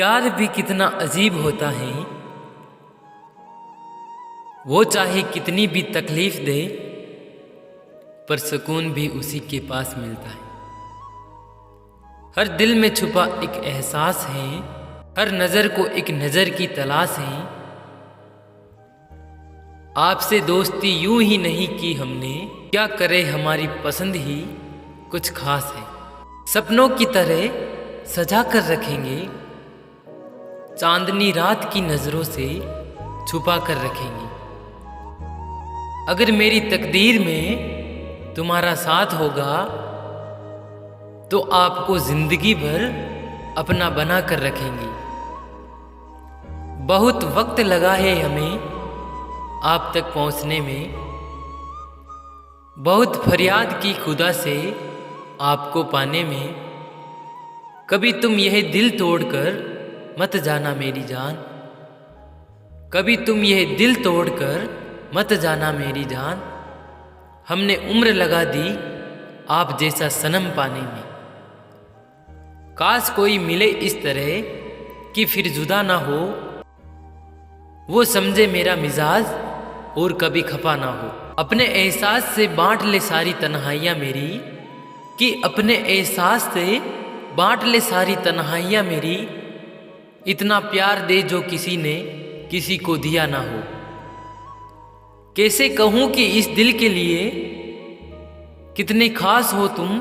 प्यार भी कितना अजीब होता है। वो चाहे कितनी भी तकलीफ दे, पर सुकून भी उसी के पास मिलता है। हर दिल में छुपा एक एहसास है, हर नज़र को एक नज़र की तलाश है। आपसे दोस्ती यूं ही नहीं की हमने, क्या करे हमारी पसंद ही कुछ खास है। सपनों की तरह सजा कर रखेंगे, चांदनी रात की नजरों से छुपा कर रखेंगे। अगर मेरी तकदीर में तुम्हारा साथ होगा, तो आपको जिंदगी भर अपना बना कर रखेंगे। बहुत वक्त लगा है हमें आप तक पहुंचने में, बहुत फरियाद की खुदा से आपको पाने में। कभी तुम यह दिल तोड़कर मत जाना मेरी जान, कभी तुम यह दिल तोड़कर मत जाना मेरी जान। हमने उम्र लगा दी आप जैसा सनम पाने में। काश कोई मिले इस तरह कि फिर जुदा ना हो, वो समझे मेरा मिजाज और कभी खफा ना हो। अपने एहसास से बांट ले सारी तन्हाइयाँ मेरी, कि अपने एहसास से बांट ले सारी तन्हाइयाँ मेरी। इतना प्यार दे जो किसी ने किसी को दिया ना हो। कैसे कहूँ कि इस दिल के लिए कितने खास हो तुम।